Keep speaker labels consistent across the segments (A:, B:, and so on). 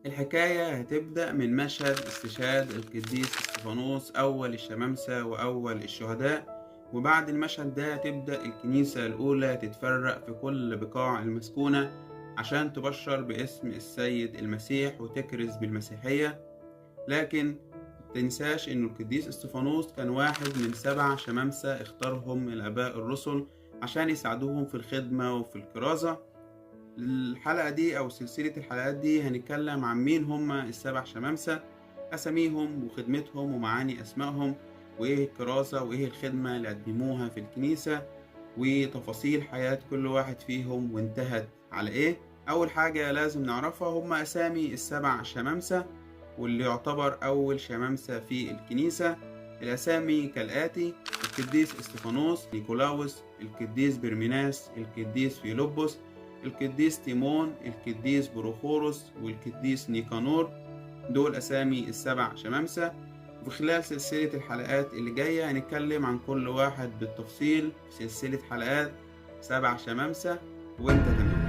A: الحكاية هتبدأ من مشهد استشهاد القديس اسطفانوس أول الشمامسة وأول الشهداء. وبعد المشهد ده تبدأ الكنيسة الأولى تتفرق في كل بقاع المسكونة عشان تبشر باسم السيد المسيح وتكرز بالمسيحية. لكن متنساش إنه القديس اسطفانوس كان واحد من 7 شمامسة اختارهم الآباء الرسل عشان يساعدوهم في الخدمة وفي الكرازة. الحلقة دي أو سلسلة الحلقات دي هنتكلم عن مين هما ال7 شمامسة، أساميهم وخدمتهم ومعاني أسمائهم، وإيه الكرازة وإيه الخدمة اللي قدموها في الكنيسة، وتفاصيل حياة كل واحد فيهم وانتهت على إيه. أول حاجة لازم نعرفها هما أسامي ال7 شمامسة واللي يعتبر أول شمامسة في الكنيسة. الأسامي كالآتي: القديس اسطفانوس، نيكولاوس، القديس برميناس، القديس فيلبس، القديس تيمون، القديس بروخوروس، والقديس نيكانور. دول أسامي ال7 شمامسة. وفي خلال سلسلة الحلقات اللي جاية هنتكلم عن كل واحد بالتفصيل في سلسلة حلقات 7 شمامسة وانت تمام.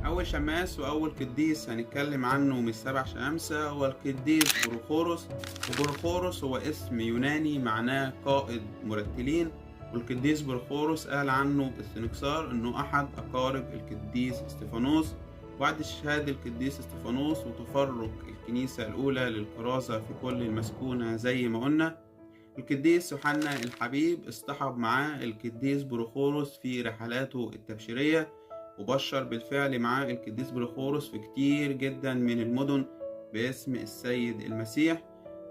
A: أول شماس وأول قديس هنتكلم عنه من ال7 شمامسة هو القديس بروخوروس. وبروخوروس هو اسم يوناني معناه قائد مرتلين. والقديس بروخوروس قال عنه السنكسار إنه أحد أقارب القديس اسطفانوس. بعد استشهاد القديس اسطفانوس وتفرق الكنيسة الأولى للكرازة في كل المسكونة زي ما قلنا، القديس يوحنا الحبيب اصطحب معاه القديس بروخوروس في رحلاته التبشيرية، وبشر بالفعل معاه القديس بروخوروس في كتير جدا من المدن باسم السيد المسيح.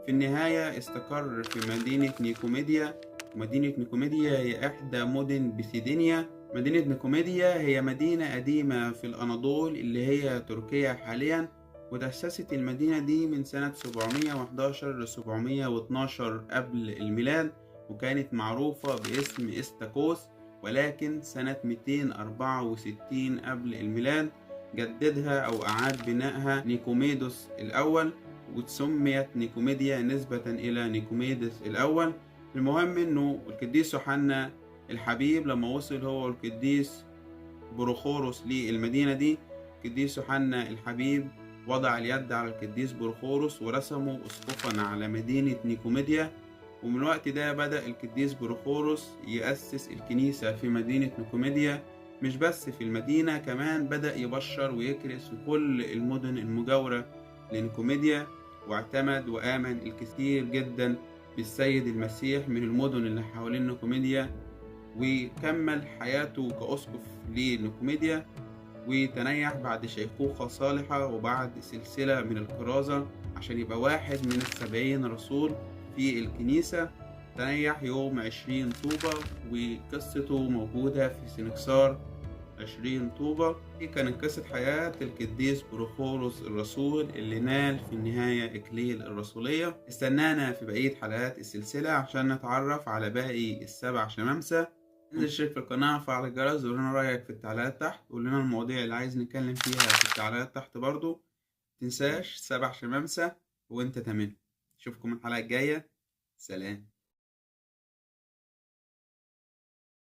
A: في النهاية استقر في مدينة نيكوميديا. ومدينة نيكوميديا هي إحدى مدن بيسيدينيا. مدينة نيكوميديا هي مدينة قديمة في الأناضول اللي هي تركيا حاليا. وتأسست المدينة دي من سنة 711 ل 712 قبل الميلاد، وكانت معروفة باسم استاكوس. ولكن سنة 264 قبل الميلاد جددها أو أعاد بنائها نيكوميدوس الأول، وتسميت نيكوميديا نسبة إلى نيكوميدس الأول. المهم إنه القديس يوحنا الحبيب لما وصل هو القديس بروخوروس للمدينة دي، القديس يوحنا الحبيب وضع اليد على القديس بروخوروس ورسمه أسقفا على مدينة نيكوميديا. ومن الوقت ده بدأ القديس بروخوروس يأسس الكنيسة في مدينة نيكوميديا. مش بس في المدينة، كمان بدأ يبشر ويكرس في كل المدن المجاورة لنيكوميديا. واعتمد وآمن الكثير جدا بالسيد المسيح من المدن اللي حوالين نيكوميديا، وكمل حياته كأسقف لنيكوميديا، وتنيح بعد شيخوخة صالحة وبعد سلسلة من الكرازة عشان يبقى واحد من ال70 رسول في الكنيسة. تنيح يوم 20 طوبة، وقصته موجودة في سنكسار 20 طوبة. دي كانت قصة حياة القديس بروخوروس الرسول اللي نال في النهاية إكليل الرسولية. استنانا في بقية حلقات السلسلة عشان نتعرف على باقي ال7 شمامسة. انزل اشترك في القناة وفعل الجرس وقول لنا رأيك في التعليقات تحت، وقول لنا المواضيع اللي عايز نتكلم فيها في التعليقات تحت برضو. متنساش 7 شمامسة وانت تمام. اشوفكم الحلقة الجاية. سلام.